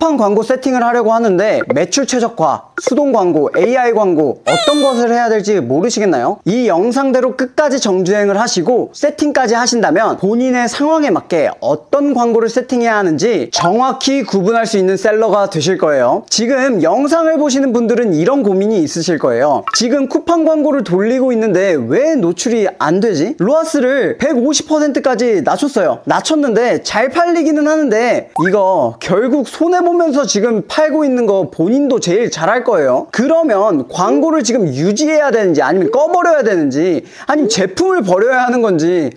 쿠팡 광고 세팅을 하려고 하는데 매출 최적화, 수동 광고, AI 광고 어떤 것을 해야 될지 모르시겠나요? 이 영상대로 끝까지 정주행을 하시고 세팅까지 하신다면 본인의 상황에 맞게 어떤 광고를 세팅해야 하는지 정확히 구분할 수 있는 셀러가 되실 거예요. 지금 영상을 보시는 분들은 이런 고민이 있으실 거예요. 지금 쿠팡 광고를 돌리고 있는데 왜 노출이 안 되지? 로아스를 150%까지 낮췄어요. 낮췄는데 잘 팔리기는 하는데 이거 결국 손해보면서 지금 팔고 있는 거 본인도 제일 잘할 거예요. 그러면 광고를 지금 유지해야 되는지 아니면 꺼버려야 되는지 아니면 제품을 버려야 하는 건지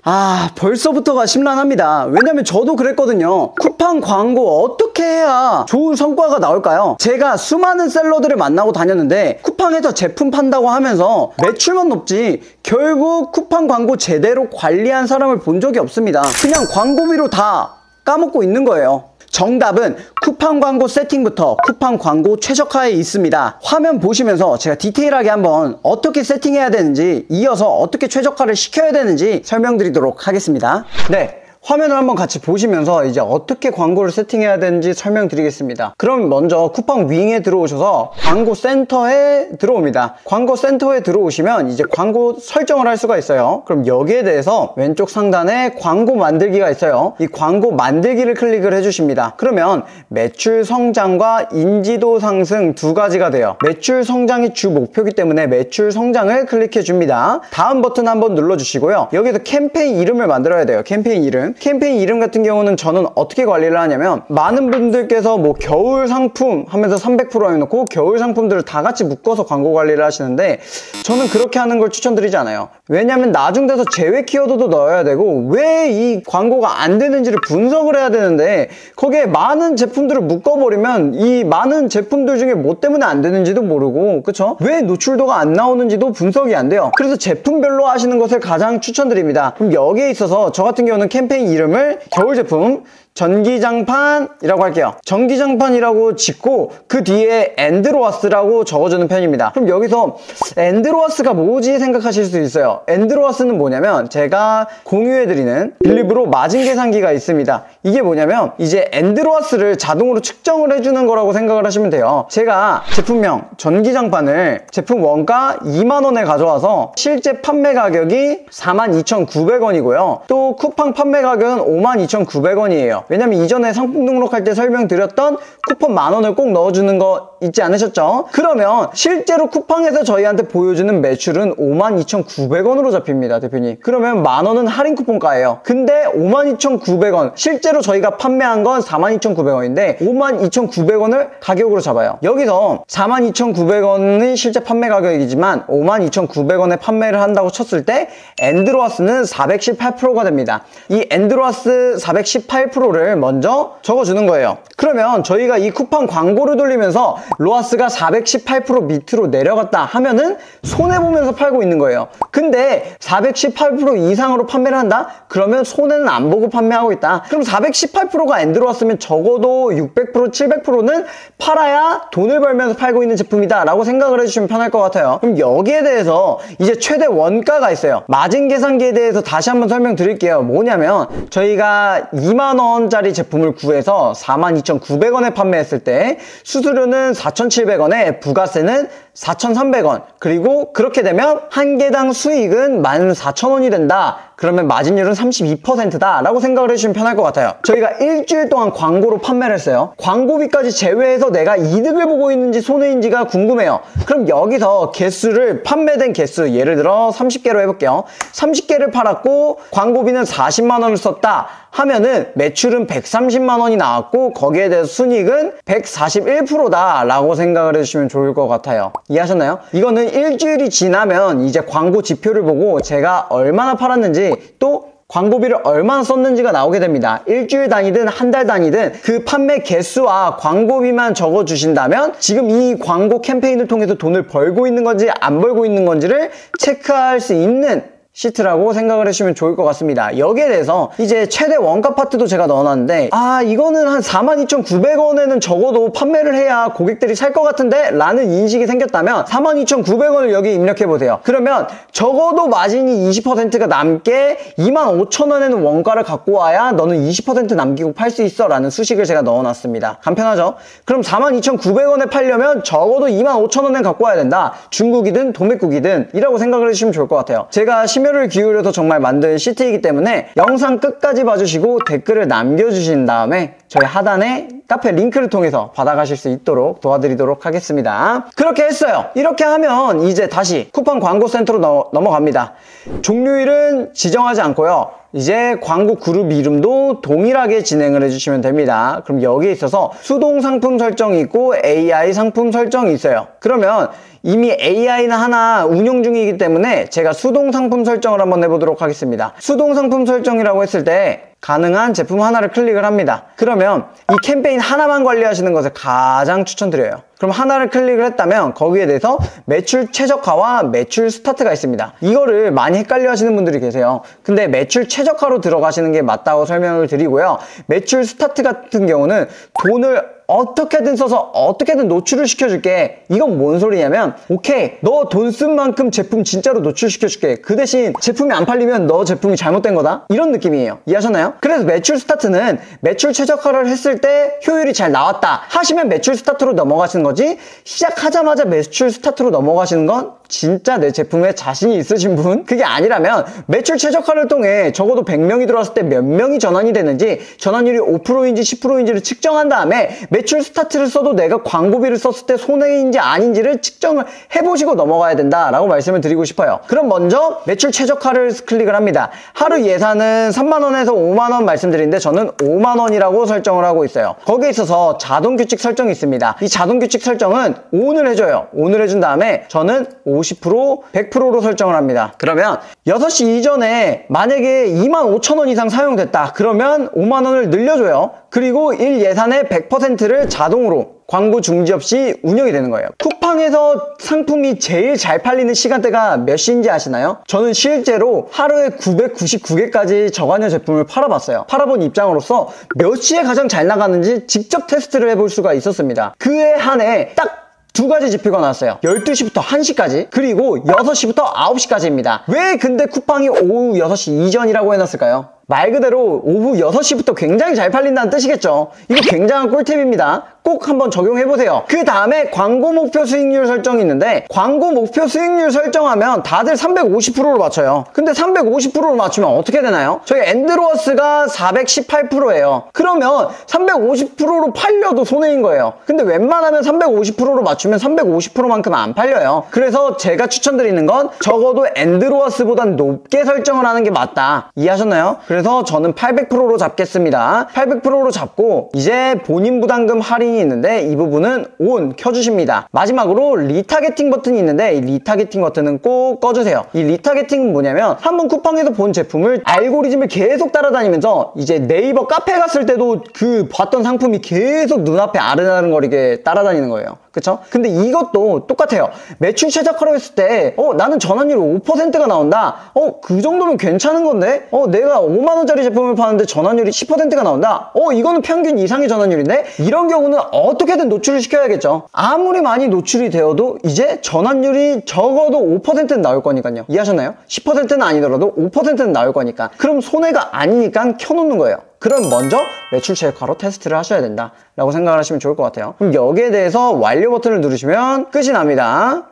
벌써부터가 심란합니다. 왜냐면 저도 그랬거든요. 쿠팡 광고 어떻게 해야 좋은 성과가 나올까요? 제가 수많은 셀러들을 만나고 다녔는데 쿠팡에서 제품 판다고 하면서 매출만 높지 결국 쿠팡 광고 제대로 관리한 사람을 본 적이 없습니다. 그냥 광고비로 다 까먹고 있는 거예요. 정답은 쿠팡 광고 세팅부터 쿠팡 광고 최적화에 있습니다. 화면 보시면서 제가 디테일하게 한번 어떻게 세팅해야 되는지 이어서 어떻게 최적화를 시켜야 되는지 설명드리도록 하겠습니다. 네. 화면을 한번 같이 보시면서 이제 어떻게 광고를 세팅해야 되는지 설명드리겠습니다. 그럼 먼저 쿠팡 윙에 들어오셔서 광고 센터에 들어옵니다. 광고 센터에 들어오시면 이제 광고 설정을 할 수가 있어요. 그럼 여기에 대해서 왼쪽 상단에 광고 만들기가 있어요. 이 광고 만들기를 클릭을 해주십니다. 그러면 매출 성장과 인지도 상승 두 가지가 돼요. 매출 성장이 주 목표이기 때문에 매출 성장을 클릭해 줍니다. 다음 버튼 한번 눌러주시고요. 여기서 캠페인 이름을 만들어야 돼요. 캠페인 이름. 캠페인 이름 같은 경우는 저는 어떻게 관리를 하냐면 많은 분들께서 뭐 겨울 상품 하면서 300% 해놓고 겨울 상품들을 다 같이 묶어서 광고 관리를 하시는데 저는 그렇게 하는 걸 추천드리지 않아요. 왜냐면 나중 돼서 제외 키워드도 넣어야 되고 왜 이 광고가 안 되는지를 분석을 해야 되는데 거기에 많은 제품들을 묶어버리면 이 많은 제품들 중에 뭐 때문에 안 되는지도 모르고 그쵸? 왜 노출도가 안 나오는지도 분석이 안 돼요. 그래서 제품별로 하시는 것을 가장 추천드립니다. 그럼 여기에 있어서 저 같은 경우는 캠페인 이름을 겨울 제품 전기장판이라고 할게요. 전기장판이라고 짓고 그 뒤에 엔드로와스라고 적어주는 편입니다. 그럼 여기서 엔드로와스가 뭐지 생각하실 수 있어요. 엔드로와스는 뭐냐면 제가 공유해드리는 빌리브로 마진 계산기가 있습니다. 이게 뭐냐면 이제 엔드로와스를 자동으로 측정을 해주는 거라고 생각을 하시면 돼요. 제가 제품명 전기장판을 제품 원가 2만원에 가져와서 실제 판매 가격이 42,900원이고요. 또 쿠팡 판매 가격은 52,900원이에요. 왜냐면 이전에 상품 등록할 때 설명드렸던 쿠폰 만원을 꼭 넣어주는 거 잊지 않으셨죠? 그러면 실제로 쿠팡에서 저희한테 보여주는 매출은 52,900원으로 잡힙니다, 대표님. 그러면 만원은 할인 쿠폰가예요. 근데 52,900원 실제로 저희가 판매한 건 42,900원인데 52,900원을 가격으로 잡아요. 여기서 42,900원이 실제 판매 가격이지만 52,900원에 판매를 한다고 쳤을 때 엔드로와스는 418%가 됩니다. 이 엔드로와스 418%를 먼저 적어주는 거예요. 그러면 저희가 이 쿠팡 광고를 돌리면서 로아스가 418% 밑으로 내려갔다 하면은 손해보면서 팔고 있는 거예요. 근데 418% 이상으로 판매를 한다? 그러면 손해는 안 보고 판매하고 있다. 그럼 418%가 엔드로와스면 적어도 600%, 700%는 팔아야 돈을 벌면서 팔고 있는 제품이다 라고 생각을 해주시면 편할 것 같아요. 그럼 여기에 대해서 이제 최대 원가가 있어요. 마진 계산기에 대해서 다시 한번 설명드릴게요. 뭐냐면 저희가 2만원짜리 제품을 구해서 42,900원에 판매했을 때 수수료는 4,700원에 부가세는 4,300원 그리고 그렇게 되면 한 개당 수익은 14,000원이 된다. 그러면 마진율은 32%다 라고 생각을 해주시면 편할 것 같아요. 저희가 일주일 동안 광고로 판매를 했어요. 광고비까지 제외해서 내가 이득을 보고 있는지 손해인지가 궁금해요. 그럼 여기서 개수를 판매된 개수 예를 들어 30개로 해볼게요. 30개를 팔았고 광고비는 40만원을 썼다 하면은 매출은 130만원이 나왔고 거기에 대해서 순이익은 141%다 라고 생각을 해주시면 좋을 것 같아요. 이해하셨나요? 이거는 일주일이 지나면 이제 광고 지표를 보고 제가 얼마나 팔았는지 또 광고비를 얼마나 썼는지가 나오게 됩니다. 일주일 단위든 한 달 단위든 그 판매 개수와 광고비만 적어주신다면 지금 이 광고 캠페인을 통해서 돈을 벌고 있는 건지 안 벌고 있는 건지를 체크할 수 있는 시트라고 생각을 해주시면 좋을 것 같습니다. 여기에 대해서 이제 최대 원가 파트도 제가 넣어놨는데 이거는 한 42,900원에는 적어도 판매를 해야 고객들이 살 것 같은데 라는 인식이 생겼다면 42,900원을 여기 입력해보세요. 그러면 적어도 마진이 20%가 남게 25,000원에는 원가를 갖고 와야 너는 20% 남기고 팔 수 있어 라는 수식을 제가 넣어놨습니다. 간편하죠? 그럼 42,900원에 팔려면 적어도 25,000원에 갖고 와야 된다. 중국이든 도매국이든 이라고 생각을 해주시면 좋을 것 같아요. 제가 심혈을 기울여서 정말 만든 시트이기 때문에 영상 끝까지 봐주시고 댓글을 남겨주신 다음에 저희 하단에 카페 링크를 통해서 받아가실 수 있도록 도와드리도록 하겠습니다. 그렇게 했어요. 이렇게 하면 이제 다시 쿠팡 광고 센터로 넘어갑니다. 종료일은 지정하지 않고요. 이제 광고 그룹 이름도 동일하게 진행을 해주시면 됩니다. 그럼 여기에 있어서 수동 상품 설정이 있고 AI 상품 설정이 있어요. 그러면 이미 AI는 하나 운영 중이기 때문에 제가 수동 상품 설정을 한번 해보도록 하겠습니다. 수동 상품 설정이라고 했을 때 가능한 제품 하나를 클릭을 합니다. 그러면 이 캠페인 하나만 관리하시는 것을 가장 추천드려요. 그럼 하나를 클릭을 했다면 거기에 대해서 매출 최적화와 매출 스타트가 있습니다. 이거를 많이 헷갈려 하시는 분들이 계세요. 근데 매출 최적화로 들어가시는 게 맞다고 설명을 드리고요. 매출 스타트 같은 경우는 돈을 어떻게든 써서 어떻게든 노출을 시켜줄게. 이건 뭔 소리냐면 오케이 너 돈 쓴 만큼 제품 진짜로 노출시켜줄게. 그 대신 제품이 안 팔리면 너 제품이 잘못된 거다. 이런 느낌이에요. 이해하셨나요? 그래서 매출 스타트는 매출 최적화를 했을 때 효율이 잘 나왔다 하시면 매출 스타트로 넘어가시는 거지, 시작하자마자 매출 스타트로 넘어가시는 건 진짜 내 제품에 자신이 있으신 분, 그게 아니라면 매출 최적화를 통해 적어도 100명이 들어왔을 때 몇 명이 전환이 되는지, 전환율이 5%인지 10%인지를 측정한 다음에 매출 스타트를 써도 내가 광고비를 썼을 때 손해인지 아닌지를 측정을 해보시고 넘어가야 된다라고 말씀을 드리고 싶어요. 그럼 먼저 매출 최적화를 클릭을 합니다. 하루 예산은 3만원에서 5만원 말씀드리는데 저는 5만원이라고 설정을 하고 있어요. 거기에 있어서 자동 규칙 설정이 있습니다. 이 자동 규칙 설정은 ON을 해줘요. ON을 해준 다음에 저는 50%, 100%로 설정을 합니다. 그러면 6시 이전에 만약에 25,000원 이상 사용됐다. 그러면 5만원을 늘려줘요. 그리고 일 예산의 100%를 자동으로 광고 중지 없이 운영이 되는 거예요. 쿠팡에서 상품이 제일 잘 팔리는 시간대가 몇 시인지 아시나요? 저는 실제로 하루에 999개까지 저가녀 제품을 팔아봤어요. 팔아본 입장으로서 몇 시에 가장 잘 나가는지 직접 테스트를 해볼 수가 있었습니다. 그해 한해 딱 두 가지 지표가 나왔어요. 12시부터 1시까지, 그리고 6시부터 9시까지입니다. 왜 근데 쿠팡이 오후 6시 이전이라고 해놨을까요? 말 그대로 오후 6시부터 굉장히 잘 팔린다는 뜻이겠죠. 이거 굉장한 꿀팁입니다. 꼭 한번 적용해보세요. 그 다음에 광고 목표 수익률 설정이 있는데, 광고 목표 수익률 설정하면 다들 350%로 맞춰요. 근데 350%로 맞추면 어떻게 되나요? 저희 엔드로워스가 418%예요. 그러면 350%로 팔려도 손해인 거예요. 근데 웬만하면 350%로 맞추면 350%만큼 안 팔려요. 그래서 제가 추천드리는 건 적어도 엔드로워스보단 높게 설정을 하는 게 맞다. 이해하셨나요? 그래서 저는 800%로 잡겠습니다. 800%로 잡고 이제 본인 부담금 할인이 있는데 이 부분은 ON 켜주십니다. 마지막으로 리타겟팅 버튼이 있는데 이 리타겟팅 버튼은 꼭 꺼주세요. 이 리타겟팅은 뭐냐면 한번 쿠팡에서 본 제품을 알고리즘을 계속 따라다니면서 이제 네이버 카페 갔을 때도 그 봤던 상품이 계속 눈앞에 아른아른거리게 따라다니는 거예요. 그쵸? 근데 이것도 똑같아요. 매출 최적화로 했을 때 나는 전환율 5%가 나온다. 그 정도면 괜찮은 건데? 내가 5만원짜리 제품을 파는데 전환율이 10%가 나온다. 이거는 평균 이상의 전환율인데? 이런 경우는 어떻게든 노출을 시켜야겠죠. 아무리 많이 노출이 되어도 이제 전환율이 적어도 5%는 나올 거니까요. 이해하셨나요? 10%는 아니더라도 5%는 나올 거니까. 그럼 손해가 아니니까 켜놓는 거예요. 그럼 먼저 매출 최적화로 테스트를 하셔야 된다 라고 생각을 하시면 좋을 것 같아요. 그럼 여기에 대해서 완료 버튼을 누르시면 끝이 납니다.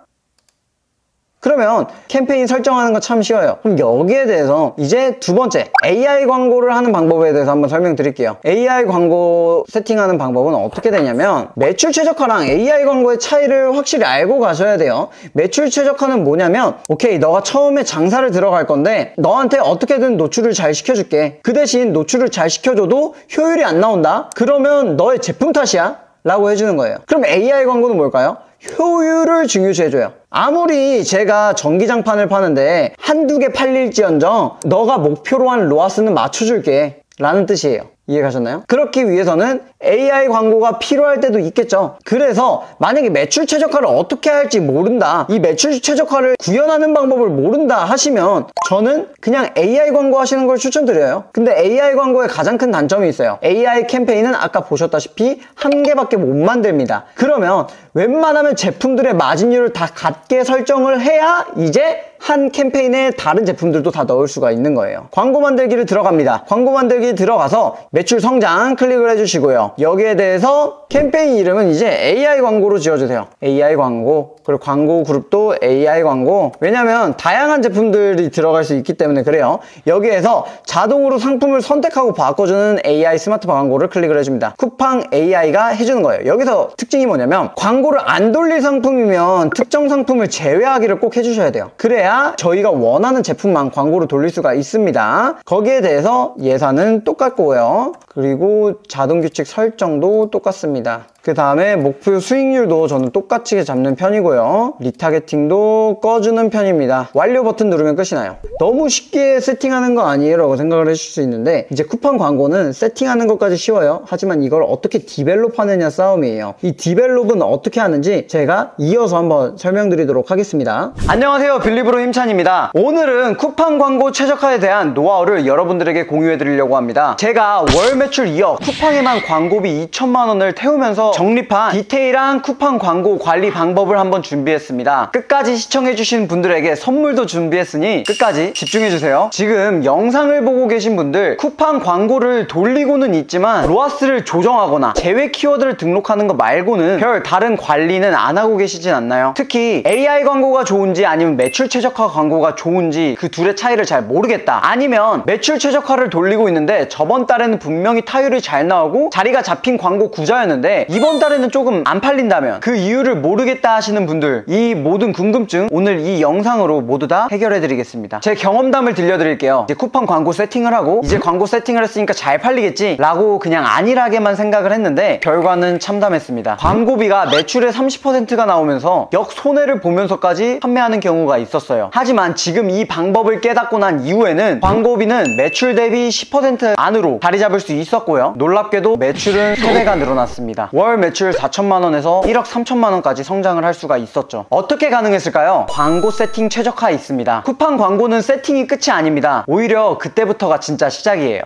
그러면 캠페인 설정하는 거 참 쉬워요. 그럼 여기에 대해서 이제 두 번째 AI 광고를 하는 방법에 대해서 한번 설명드릴게요. AI 광고 세팅하는 방법은 어떻게 되냐면, 매출 최적화랑 AI 광고의 차이를 확실히 알고 가셔야 돼요. 매출 최적화는 뭐냐면, 오케이 너가 처음에 장사를 들어갈 건데 너한테 어떻게든 노출을 잘 시켜줄게. 그 대신 노출을 잘 시켜줘도 효율이 안 나온다? 그러면 너의 제품 탓이야? 라고 해주는 거예요. 그럼 AI 광고는 뭘까요? 효율을 중요시해줘요. 아무리 제가 전기장판을 파는데 한두 개 팔릴지언정 너가 목표로 한 로아스는 맞춰줄게 라는 뜻이에요. 이해가셨나요? 그렇기 위해서는 AI 광고가 필요할 때도 있겠죠. 그래서 만약에 매출 최적화를 어떻게 할지 모른다, 이 매출 최적화를 구현하는 방법을 모른다 하시면 저는 그냥 AI 광고 하시는 걸 추천드려요. 근데 AI 광고의 가장 큰 단점이 있어요. AI 캠페인은 아까 보셨다시피 한 개밖에 못 만듭니다. 그러면 웬만하면 제품들의 마진율을 다 같게 설정을 해야 이제 한 캠페인에 다른 제품들도 다 넣을 수가 있는 거예요. 광고 만들기를 들어갑니다. 광고 만들기 들어가서 매출 성장 클릭을 해주시고요. 여기에 대해서 캠페인 이름은 이제 AI 광고로 지어주세요. AI 광고. 그리고 광고 그룹도 AI 광고. 왜냐면 다양한 제품들이 들어갈 수 있기 때문에 그래요. 여기에서 자동으로 상품을 선택하고 바꿔주는 AI 스마트 광고를 클릭을 해줍니다. 쿠팡 AI가 해주는 거예요. 여기서 특징이 뭐냐면 광고를 안 돌릴 상품이면 특정 상품을 제외하기를 꼭 해주셔야 돼요. 그래야 저희가 원하는 제품만 광고를 돌릴 수가 있습니다. 거기에 대해서 예산은 똑같고요. 그리고 자동규칙 설정도 똑같습니다. 그 다음에 목표 수익률도 저는 똑같이 잡는 편이고요. 리타게팅도 꺼주는 편입니다. 완료 버튼 누르면 끝이 나요. 너무 쉽게 세팅하는 거 아니에요? 라고 생각을 하실 수 있는데 이제 쿠팡 광고는 세팅하는 것까지 쉬워요. 하지만 이걸 어떻게 디벨롭 하느냐 싸움이에요. 이 디벨롭은 어떻게 하는지 제가 이어서 한번 설명드리도록 하겠습니다. 안녕하세요, 빌리브로 힘찬입니다. 오늘은 쿠팡 광고 최적화에 대한 노하우를 여러분들에게 공유해 드리려고 합니다. 제가 월 매출 2억, 쿠팡에만 광고비 2천만 원을 태우면서 정립한 디테일한 쿠팡 광고 관리 방법을 한번 준비했습니다. 끝까지 시청해주신 분들에게 선물도 준비했으니 끝까지 집중해주세요. 지금 영상을 보고 계신 분들 쿠팡 광고를 돌리고는 있지만 로아스를 조정하거나 제외 키워드를 등록하는 거 말고는 별 다른 관리는 안 하고 계시진 않나요? 특히 AI 광고가 좋은지 아니면 매출 최적화 광고가 좋은지 그 둘의 차이를 잘 모르겠다, 아니면 매출 최적화를 돌리고 있는데 저번 달에는 분명히 타율이 잘 나오고 자리가 잡힌 광고 구조였는데 이번 달에는 조금 안 팔린다면 그 이유를 모르겠다 하시는 분들, 이 모든 궁금증 오늘 이 영상으로 모두 다 해결해 드리겠습니다. 제 경험담을 들려드릴게요. 이제 쿠팡 광고 세팅을 하고 이제 광고 세팅을 했으니까 잘 팔리겠지 라고 그냥 안일하게만 생각을 했는데 결과는 참담했습니다. 광고비가 매출의 30%가 나오면서 역손해를 보면서까지 판매하는 경우가 있었어요. 하지만 지금 이 방법을 깨닫고 난 이후에는 광고비는 매출 대비 10% 안으로 자리 잡을 수 있었고요. 놀랍게도 매출은 3배가 늘어났습니다. 월 매출 4천만 원에서 1억 3천만 원까지 성장을 할 수가 있었죠. 어떻게 가능했을까요? 광고 세팅 최적화에 있습니다. 쿠팡 광고는 세팅이 끝이 아닙니다. 오히려 그때부터가 진짜 시작이에요.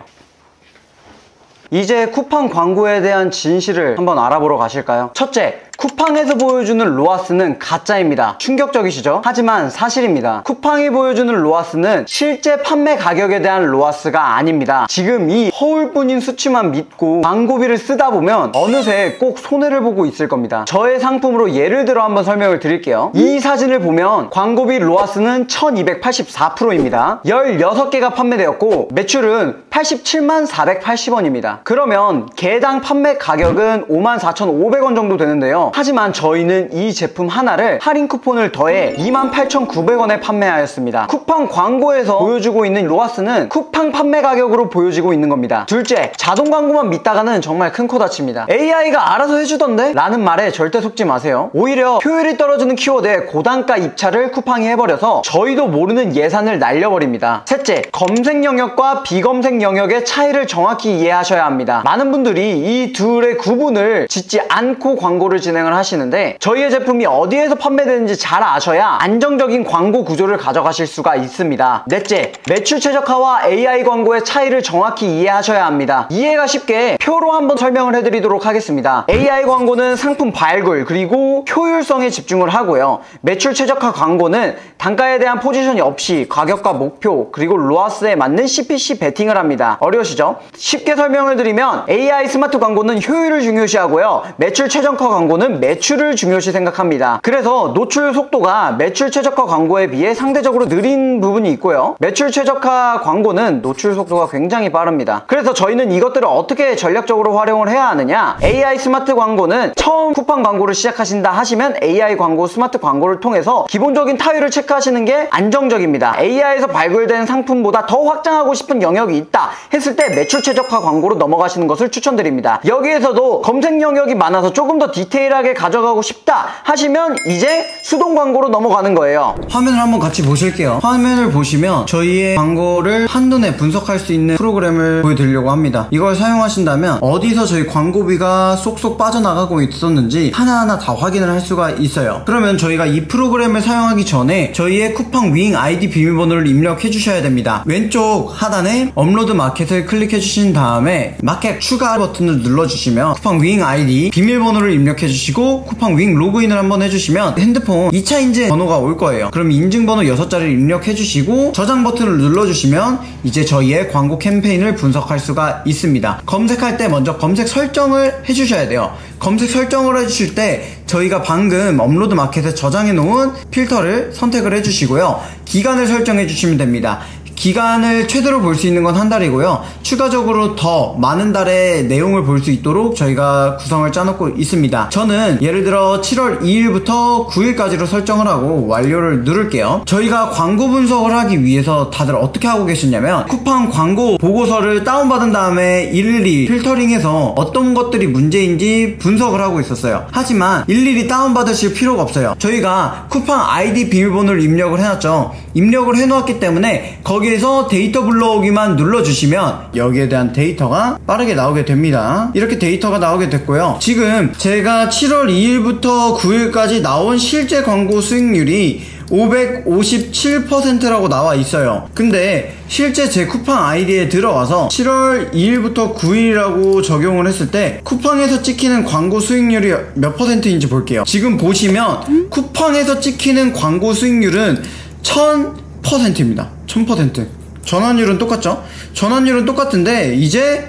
이제 쿠팡 광고에 대한 진실을 한번 알아보러 가실까요? 첫째, 쿠팡에서 보여주는 로아스는 가짜입니다. 충격적이시죠? 하지만 사실입니다. 쿠팡이 보여주는 로아스는 실제 판매 가격에 대한 로아스가 아닙니다. 지금 이 허울뿐인 수치만 믿고 광고비를 쓰다 보면 어느새 꼭 손해를 보고 있을 겁니다. 저의 상품으로 예를 들어 한번 설명을 드릴게요. 이 사진을 보면 광고비 로아스는 1284%입니다. 16개가 판매되었고 매출은 87만 480원입니다. 그러면 개당 판매 가격은 54,500원 정도 되는데요. 하지만 저희는 이 제품 하나를 할인 쿠폰을 더해 28,900원에 판매하였습니다. 쿠팡 광고에서 보여주고 있는 로아스는 쿠팡 판매 가격으로 보여지고 있는 겁니다. 둘째, 자동 광고만 믿다가는 정말 큰 코 다칩니다. AI가 알아서 해주던데? 라는 말에 절대 속지 마세요. 오히려 효율이 떨어지는 키워드에 고단가 입찰을 쿠팡이 해버려서 저희도 모르는 예산을 날려버립니다. 셋째, 검색 영역과 비검색 영역의 차이를 정확히 이해하셔야 합니다. 많은 분들이 이 둘의 구분을 짓지 않고 광고를 진행을 하시는데 저희의 제품이 어디에서 판매되는지 잘 아셔야 안정적인 광고 구조를 가져가실 수가 있습니다. 넷째, 매출 최적화와 AI 광고의 차이를 정확히 이해하셔야 합니다. 이해가 쉽게 표로 한번 설명을 해드리도록 하겠습니다. AI 광고는 상품 발굴 그리고 효율성에 집중을 하고요. 매출 최적화 광고는 단가에 대한 포지션이 없이 가격과 목표 그리고 로아스에 맞는 CPC 베팅을 합니다. 어려우시죠? 쉽게 설명을 드리면 AI 스마트 광고는 효율을 중요시하고요. 매출 최적화 광고는 매출을 중요시 생각합니다. 그래서 노출 속도가 매출 최적화 광고에 비해 상대적으로 느린 부분이 있고요. 매출 최적화 광고는 노출 속도가 굉장히 빠릅니다. 그래서 저희는 이것들을 어떻게 전략적으로 활용을 해야 하느냐, AI 스마트 광고는 처음 쿠팡 광고를 시작하신다 하시면 AI 광고 스마트 광고를 통해서 기본적인 타율을 체크하시는 게 안정적입니다. AI에서 발굴된 상품보다 더 확장하고 싶은 영역이 있다 했을 때 매출 최적화 광고로 넘어가시는 것을 추천드립니다. 여기에서도 검색 영역이 많아서 조금 더 디테일한 디테일하게 가져가고 싶다 하시면 이제 수동 광고로 넘어가는 거예요. 화면을 한번 같이 보실게요. 화면을 보시면 저희의 광고를 한눈에 분석할 수 있는 프로그램을 보여드리려고 합니다. 이걸 사용하신다면 어디서 저희 광고비가 쏙쏙 빠져나가고 있었는지 하나하나 다 확인을 할 수가 있어요. 그러면 저희가 이 프로그램을 사용하기 전에 저희의 쿠팡 윙 아이디 비밀번호를 입력해 주셔야 됩니다. 왼쪽 하단에 업로드 마켓을 클릭해 주신 다음에 마켓 추가 버튼을 눌러주시면 쿠팡 윙 아이디 비밀번호를 입력해 주시고 쿠팡 윙 로그인을 한번 해주시면 핸드폰 2차 인증 번호가 올 거예요. 그럼 인증번호 6자리를 입력해 주시고 저장 버튼을 눌러주시면 이제 저희의 광고 캠페인을 분석할 수가 있습니다. 검색할 때 먼저 검색 설정을 해주셔야 돼요. 검색 설정을 해주실 때 저희가 방금 업로드 마켓에 저장해 놓은 필터를 선택을 해주시고요. 기간을 설정해 주시면 됩니다. 기간을 최대로 볼 수 있는 건 한 달이고요. 추가적으로 더 많은 달의 내용을 볼 수 있도록 저희가 구성을 짜놓고 있습니다. 저는 예를 들어 7월 2일부터 9일까지로 설정을 하고 완료를 누를게요. 저희가 광고 분석을 하기 위해서 다들 어떻게 하고 계시냐면 쿠팡 광고 보고서를 다운받은 다음에 일일이 필터링해서 어떤 것들이 문제인지 분석을 하고 있었어요. 하지만 일일이 다운받으실 필요가 없어요. 저희가 쿠팡 아이디 비밀번호를 입력을 해놨죠. 입력을 해놓았기 때문에 거기에서 데이터 불러오기만 눌러주시면 여기에 대한 데이터가 빠르게 나오게 됩니다. 이렇게 데이터가 나오게 됐고요. 지금 제가 7월 2일부터 9일까지 나온 실제 광고 수익률이 557%라고 나와 있어요. 근데 실제 제 쿠팡 아이디에 들어가서 7월 2일부터 9일이라고 적용을 했을 때 쿠팡에서 찍히는 광고 수익률이 몇 %인지 볼게요. 지금 보시면 쿠팡에서 찍히는 광고 수익률은 1000%입니다. 1000%. 전환율은 똑같죠? 전환율은 똑같은데 이제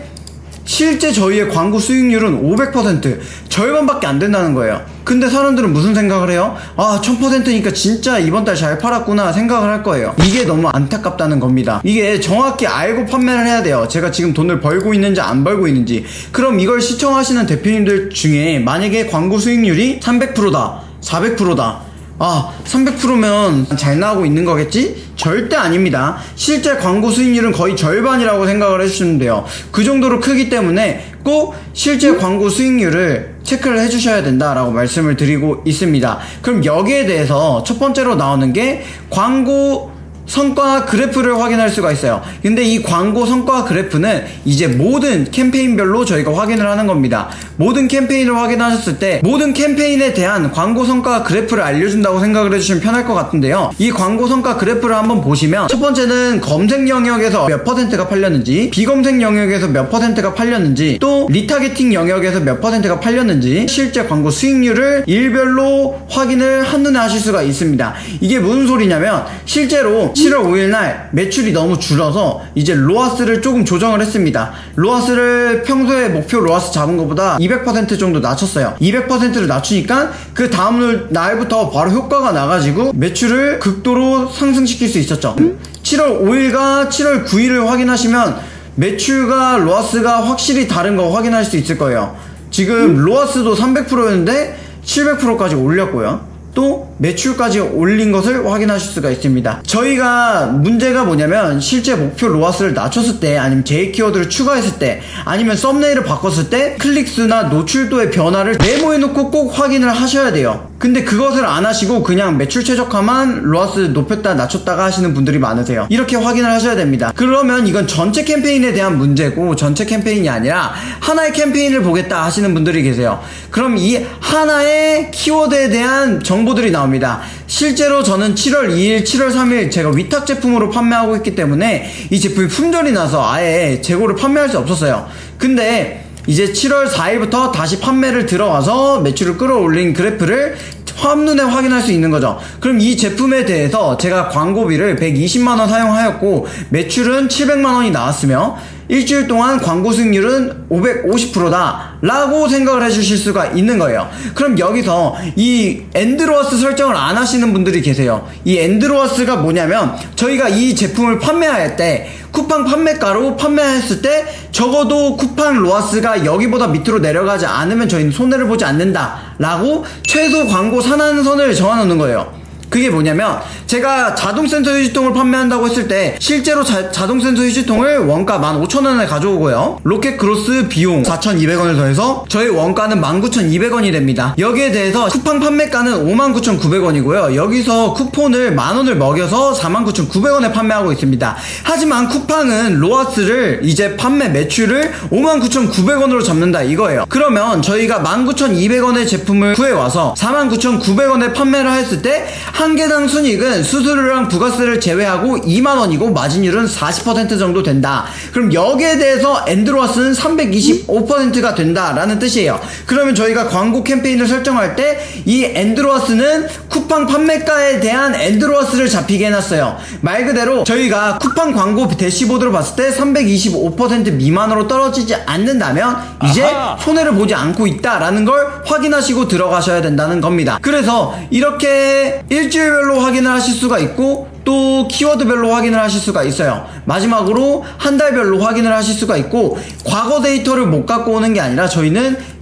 실제 저희의 광고 수익률은 500%, 절반밖에 안 된다는 거예요. 근데 사람들은 무슨 생각을 해요? 아, 1000%니까 진짜 이번 달 잘 팔았구나 생각을 할 거예요. 이게 너무 안타깝다는 겁니다. 이게 정확히 알고 판매를 해야 돼요. 제가 지금 돈을 벌고 있는지 안 벌고 있는지. 그럼 이걸 시청하시는 대표님들 중에 만약에 광고 수익률이 300%다, 400%다, 아, 300%면 잘 나오고 있는 거겠지? 절대 아닙니다. 실제 광고 수익률은 거의 절반이라고 생각을 해주시면 돼요. 그 정도로 크기 때문에 꼭 실제 광고 수익률을 체크를 해주셔야 된다라고 말씀을 드리고 있습니다. 그럼 여기에 대해서 첫 번째로 나오는 게 광고 성과 그래프를 확인할 수가 있어요. 근데 이 광고 성과 그래프는 이제 모든 캠페인별로 저희가 확인을 하는 겁니다. 모든 캠페인을 확인하셨을 때 모든 캠페인에 대한 광고 성과 그래프를 알려준다고 생각을 해주시면 편할 것 같은데요. 이 광고 성과 그래프를 한번 보시면 첫 번째는 검색 영역에서 몇 %가 팔렸는지, 비검색 영역에서 몇 %가 팔렸는지, 또 리타게팅 영역에서 몇 %가 팔렸는지 실제 광고 수익률을 일별로 확인을 한눈에 하실 수가 있습니다. 이게 무슨 소리냐면 실제로 7월 5일 날 매출이 너무 줄어서 이제 로아스를 조금 조정을 했습니다. 로아스를 평소에 목표 로아스 잡은 것보다 200% 정도 낮췄어요. 200%를 낮추니까 그 다음 날부터 바로 효과가 나가지고 매출을 극도로 상승시킬 수 있었죠. 7월 5일과 7월 9일을 확인하시면 매출과 로아스가 확실히 다른 거 확인할 수 있을 거예요. 지금 로아스도 300%였는데 700%까지 올렸고요. 또 매출까지 올린 것을 확인하실 수가 있습니다. 저희가 문제가 뭐냐면 실제 목표 로아스를 낮췄을 때, 아니면 제 키워드를 추가했을 때, 아니면 썸네일을 바꿨을 때 클릭수나 노출도의 변화를 메모해놓고 꼭 확인을 하셔야 돼요. 근데 그것을 안 하시고 그냥 매출 최적화만 로아스 높였다 낮췄다가 하시는 분들이 많으세요. 이렇게 확인을 하셔야 됩니다. 그러면 이건 전체 캠페인에 대한 문제고 전체 캠페인이 아니라 하나의 캠페인을 보겠다 하시는 분들이 계세요. 그럼 이 하나의 키워드에 대한 정보들이 나옵니다. 실제로 저는 7월 2일, 7월 3일 제가 위탁 제품으로 판매하고 있기 때문에 이 제품이 품절이 나서 아예 재고를 판매할 수 없었어요. 근데 이제 7월 4일부터 다시 판매를 들어가서 매출을 끌어올린 그래프를 한눈에 확인할 수 있는 거죠. 그럼 이 제품에 대해서 제가 광고비를 120만원 사용하였고 매출은 700만원이 나왔으며 일주일 동안 광고 수익률은 550%다 라고 생각을 해주실 수가 있는 거예요. 그럼 여기서 이 엔드로아스 설정을 안 하시는 분들이 계세요. 이 엔드로아스가 뭐냐면 저희가 이 제품을 판매할 때 쿠팡 판매가로 판매했을 때 적어도 쿠팡 로아스가 여기보다 밑으로 내려가지 않으면 저희는 손해를 보지 않는다 라고 최소 광고 산안선을 정해놓는 거예요. 그게 뭐냐면 제가 자동 센서 휴지통을 판매한다고 했을 때 실제로 자동 센서 휴지통을 원가 15,000원에 가져오고요. 로켓 크로스 비용 4,200원을 더해서 저희 원가는 19,200원이 됩니다. 여기에 대해서 쿠팡 판매가는 59,900원이고요. 여기서 쿠폰을 만원을 먹여서 49,900원에 판매하고 있습니다. 하지만 쿠팡은 로아스를 이제 판매 매출을 59,900원으로 잡는다 이거예요. 그러면 저희가 19,200원의 제품을 구해와서 49,900원에 판매를 했을 때 한 개당 순이익은 수수료랑 부가세를 제외하고 2만원이고 마진율은 40% 정도 된다. 그럼 여기에 대해서 엔드로아스는 325%가 된다라는 뜻이에요. 그러면 저희가 광고 캠페인을 설정할 때 이 엔드로아스는 쿠팡 판매가에 대한 엔드로아스를 잡히게 해놨어요. 말 그대로 저희가 쿠팡 광고 대시보드로 봤을 때 325% 미만으로 떨어지지 않는다면 이제 손해를 보지 않고 있다라는 걸 확인하시고 들어가셔야 된다는 겁니다. 그래서 이렇게 일주일별로 확인을 하실 수가 있고 또 키워드별로 확인을 하실 수가 있어요. 마지막으로 한 달별로 확인을 하실 수가 있고 과거 데이터를 못 갖고 오는 게 아니라 저희는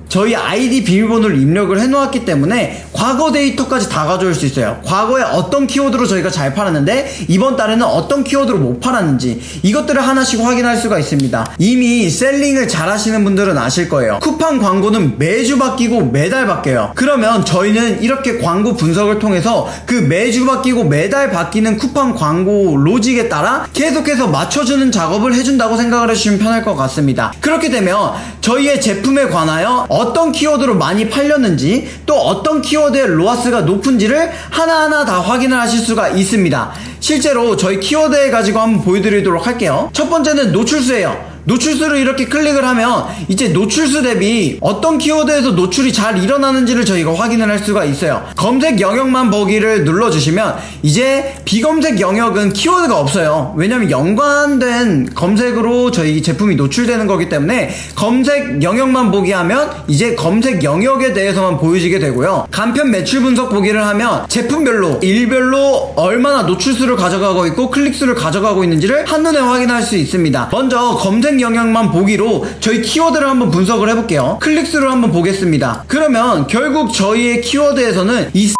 저희 아이디 비밀번호를 입력을 해놓았기 때문에 과거 데이터까지 다 가져올 수 있어요. 과거에 어떤 키워드로 저희가 잘 팔았는데 이번 달에는 어떤 키워드로 못 팔았는지 이것들을 하나씩 확인할 수가 있습니다. 이미 셀링을 잘 하시는 분들은 아실 거예요. 쿠팡 광고는 매주 바뀌고 매달 바뀌어요. 그러면 저희는 이렇게 광고 분석을 통해서 그 매주 바뀌고 매달 바뀌는 쿠팡 광고 로직에 따라 계속해서 맞춰주는 작업을 해준다고 생각을 해주시면 편할 것 같습니다. 그렇게 되면 저희의 제품에 관하여 어떤 키워드로 많이 팔렸는지 또 어떤 키워드의 로아스가 높은지를 하나하나 다 확인을 하실 수가 있습니다. 실제로 저희 키워드에 가지고 한번 보여드리도록 할게요. 첫 번째는 노출수예요. 노출수를 이렇게 클릭을 하면 이제 노출수 대비 어떤 키워드에서 노출이 잘 일어나는지를 저희가 확인을 할 수가 있어요. 검색 영역만 보기를 눌러주시면 이제 비검색 영역은 키워드가 없어요. 왜냐면 연관된 검색으로 저희 제품이 노출되는 거기 때문에 검색 영역만 보기 하면 이제 검색 영역에 대해서만 보여지게 되고요. 간편 매출 분석 보기를 하면 제품별로 일별로 얼마나 노출수를 가져가고 있고 클릭수를 가져가고 있는지를 한눈에 확인할 수 있습니다. 먼저 검색 영역만 보기로 저희 키워드를 한번 분석을 해볼게요. 클릭수를 한번 보겠습니다. 그러면 결국 저희의 키워드에서는 이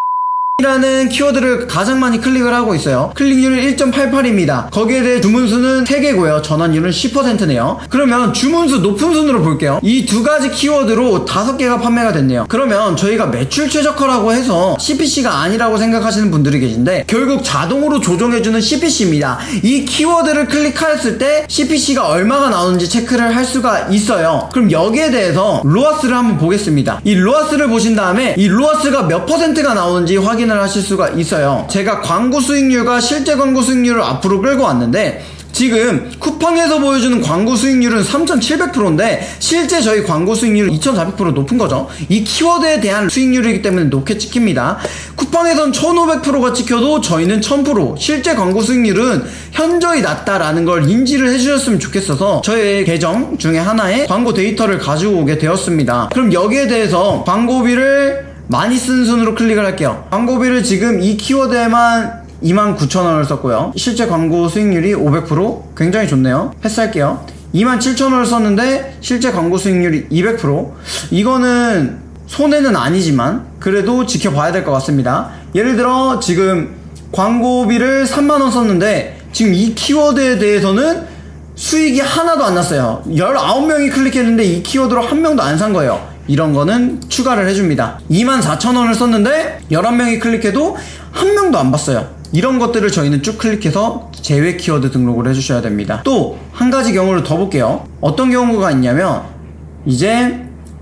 라는 키워드를 가장 많이 클릭을 하고 있어요. 클릭률은 1.88입니다. 거기에 대해 주문수는 3개고요. 전환율은 10%네요. 그러면 주문수 높은 순으로 볼게요. 이 두 가지 키워드로 5개가 판매가 됐네요. 그러면 저희가 매출 최저가라고 해서 CPC가 아니라고 생각하시는 분들이 계신데 결국 자동으로 조정해주는 CPC입니다. 이 키워드를 클릭했을 때 CPC가 얼마가 나오는지 체크를 할 수가 있어요. 그럼 여기에 대해서 로아스를 한번 보겠습니다. 이 로아스를 보신 다음에 이 로아스가 몇 %가 나오는지 확인을 하실 수가 있어요. 제가 광고 수익률과 실제 광고 수익률을 앞으로 끌고 왔는데 지금 쿠팡에서 보여주는 광고 수익률은 3,700%인데 실제 저희 광고 수익률은 2,400% 높은 거죠. 이 키워드에 대한 수익률이기 때문에 높게 찍힙니다. 쿠팡에선 1,500%가 찍혀도 저희는 1,000%, 실제 광고 수익률은 현저히 낮다라는 걸 인지를 해주셨으면 좋겠어서 저의 계정 중에 하나에 광고 데이터를 가지고 오게 되었습니다. 그럼 여기에 대해서 광고비를 많이 쓴 순으로 클릭을 할게요. 광고비를 지금 이 키워드에만 29,000원을 썼고요. 실제 광고 수익률이 500%, 굉장히 좋네요. 패스할게요. 27,000원을 썼는데 실제 광고 수익률이 200%. 이거는 손해는 아니지만 그래도 지켜봐야 될 것 같습니다. 예를 들어 지금 광고비를 3만원 썼는데 지금 이 키워드에 대해서는 수익이 하나도 안 났어요. 19명이 클릭했는데 이 키워드로 한 명도 안 산 거예요. 이런 거는 추가를 해줍니다. 24,000원을 썼는데 11명이 클릭해도 한 명도 안 봤어요. 이런 것들을 저희는 쭉 클릭해서 제외 키워드 등록을 해주셔야 됩니다. 또 한 가지 경우를 더 볼게요. 어떤 경우가 있냐면 이제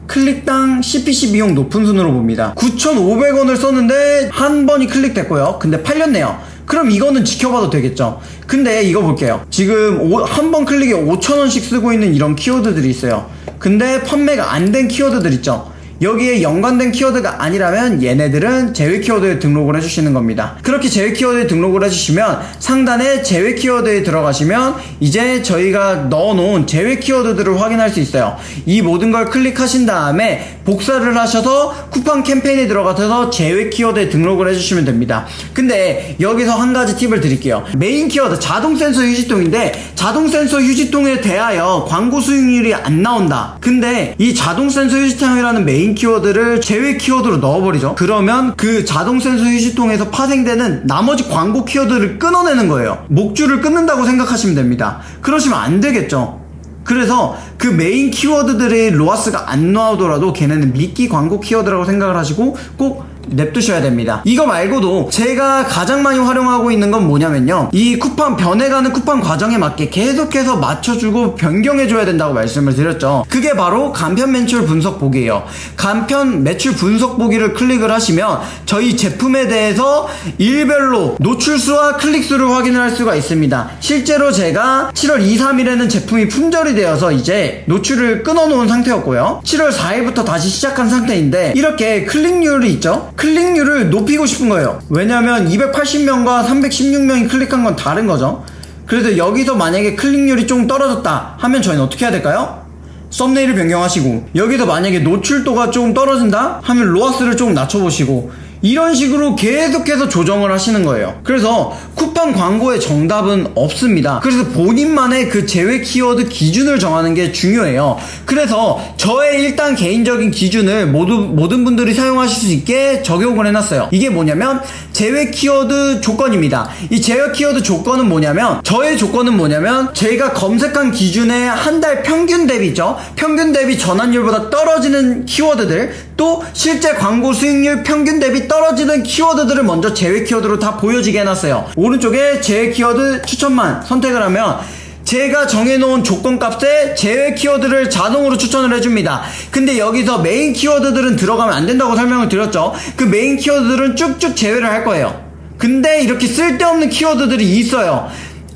클릭당 CPC 비용 높은 순으로 봅니다. 9,500원을 썼는데 한 번이 클릭됐고요. 근데 팔렸네요. 그럼 이거는 지켜봐도 되겠죠. 근데 이거 볼게요. 지금 한 번 클릭에 5,000원씩 쓰고 있는 이런 키워드들이 있어요. 근데 판매가 안 된 키워드들 있죠. 여기에 연관된 키워드가 아니라면 얘네들은 제외 키워드에 등록을 해주시는 겁니다. 그렇게 제외 키워드에 등록을 해주시면 상단에 제외 키워드에 들어가시면 이제 저희가 넣어놓은 제외 키워드들을 확인할 수 있어요. 이 모든 걸 클릭하신 다음에 복사를 하셔서 쿠팡 캠페인에 들어가셔서 제외 키워드에 등록을 해주시면 됩니다. 근데 여기서 한 가지 팁을 드릴게요. 메인 키워드 자동 센서 휴지통인데 자동 센서 휴지통에 대하여 광고 수익률이 안 나온다. 근데 이 자동 센서 휴지통이라는 메인 메인 키워드를 제외 키워드로 넣어버리죠. 그러면 그 자동 센서 휴지통에서 파생되는 나머지 광고 키워드를 끊어내는 거예요. 목줄을 끊는다고 생각하시면 됩니다. 그러시면 안 되겠죠. 그래서 그 메인 키워드들의 로아스가 안 나오더라도 걔네는 미끼 광고 키워드라고 생각을 하시고 꼭 냅두셔야 됩니다. 이거 말고도 제가 가장 많이 활용하고 있는 건 뭐냐면요, 이 쿠팡 변해가는 쿠팡 과정에 맞게 계속해서 맞춰주고 변경해줘야 된다고 말씀을 드렸죠. 그게 바로 간편 매출 분석 보기예요. 간편 매출 분석 보기를 클릭을 하시면 저희 제품에 대해서 일별로 노출수와 클릭수를 확인을 할 수가 있습니다. 실제로 제가 7월 2, 3일에는 제품이 품절이 되어서 이제 노출을 끊어놓은 상태였고요, 7월 4일부터 다시 시작한 상태인데, 이렇게 클릭률이 있죠. 클릭률을 높이고 싶은 거예요. 왜냐면 280명과 316명이 클릭한 건 다른 거죠. 그래서 여기서 만약에 클릭률이 좀 떨어졌다 하면 저희는 어떻게 해야 될까요? 썸네일을 변경하시고, 여기서 만약에 노출도가 좀 떨어진다 하면 로아스를 좀 낮춰보시고, 이런 식으로 계속해서 조정을 하시는 거예요. 그래서 쿠팡 광고의 정답은 없습니다. 그래서 본인만의 그 제외 키워드 기준을 정하는 게 중요해요. 그래서 저의 일단 개인적인 기준을 모든 분들이 사용하실 수 있게 적용을 해놨어요. 이게 뭐냐면 제외 키워드 조건입니다. 이 제외 키워드 조건은 뭐냐면, 저의 조건은 뭐냐면, 제가 검색한 기준의 한 달 평균 대비죠. 평균 대비 전환율보다 떨어지는 키워드들, 또 실제 광고 수익률 평균 대비 떨어지는 키워드들을 먼저 제외 키워드로 다 보여지게 해놨어요. 오른쪽에 제외 키워드 추천만 선택을 하면 제가 정해놓은 조건값에 제외 키워드를 자동으로 추천을 해줍니다. 근데 여기서 메인 키워드들은 들어가면 안 된다고 설명을 드렸죠. 그 메인 키워드들은 쭉쭉 제외를 할 거예요. 근데 이렇게 쓸데없는 키워드들이 있어요.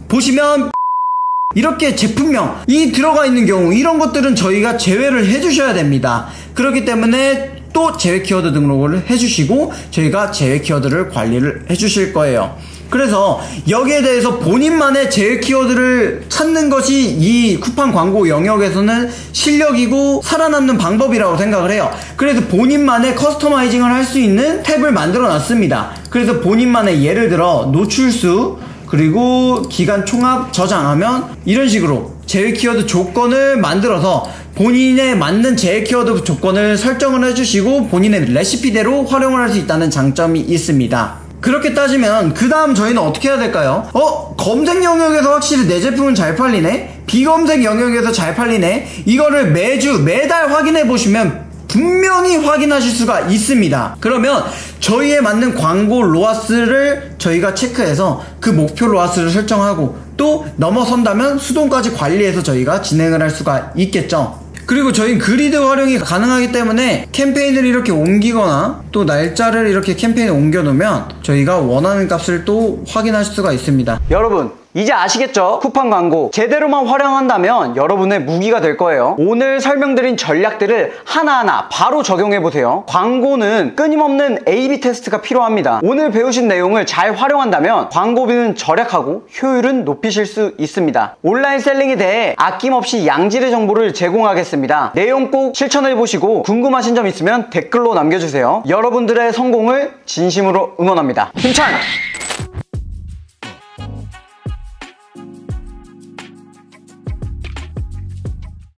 보시면 이렇게 제품명이 들어가 있는 경우, 이런 것들은 저희가 제외를 해주셔야 됩니다. 그렇기 때문에 또 제외 키워드 등록을 해주시고 저희가 제외 키워드를 관리를 해주실 거예요. 그래서 여기에 대해서 본인만의 제외 키워드를 찾는 것이 이 쿠팡 광고 영역에서는 실력이고 살아남는 방법이라고 생각을 해요. 그래서 본인만의 커스터마이징을 할 수 있는 탭을 만들어 놨습니다. 그래서 본인만의, 예를 들어 노출수 그리고 기간 총합 저장하면 이런 식으로 제외 키워드 조건을 만들어서 본인에 맞는 제외 키워드 조건을 설정을 해주시고 본인의 레시피대로 활용을 할 수 있다는 장점이 있습니다. 그렇게 따지면 그 다음 저희는 어떻게 해야 될까요? 검색 영역에서 확실히 내 제품은 잘 팔리네, 비검색 영역에서 잘 팔리네, 이거를 매달 확인해 보시면 분명히 확인하실 수가 있습니다. 그러면 저희에 맞는 광고 로아스를 저희가 체크해서 그 목표 로아스를 설정하고, 또 넘어선다면 수동까지 관리해서 저희가 진행을 할 수가 있겠죠. 그리고 저희는 그리드 활용이 가능하기 때문에 캠페인을 이렇게 옮기거나 또 날짜를 이렇게 캠페인에 옮겨 놓으면 저희가 원하는 값을 또 확인하실 수가 있습니다. 여러분, 이제 아시겠죠? 쿠팡 광고 제대로만 활용한다면 여러분의 무기가 될 거예요. 오늘 설명드린 전략들을 하나하나 바로 적용해보세요. 광고는 끊임없는 A/B 테스트가 필요합니다. 오늘 배우신 내용을 잘 활용한다면 광고비는 절약하고 효율은 높이실 수 있습니다. 온라인 셀링에 대해 아낌없이 양질의 정보를 제공하겠습니다. 내용 꼭 실천해보시고 궁금하신 점 있으면 댓글로 남겨주세요. 여러분들의 성공을 진심으로 응원합니다. 힘찬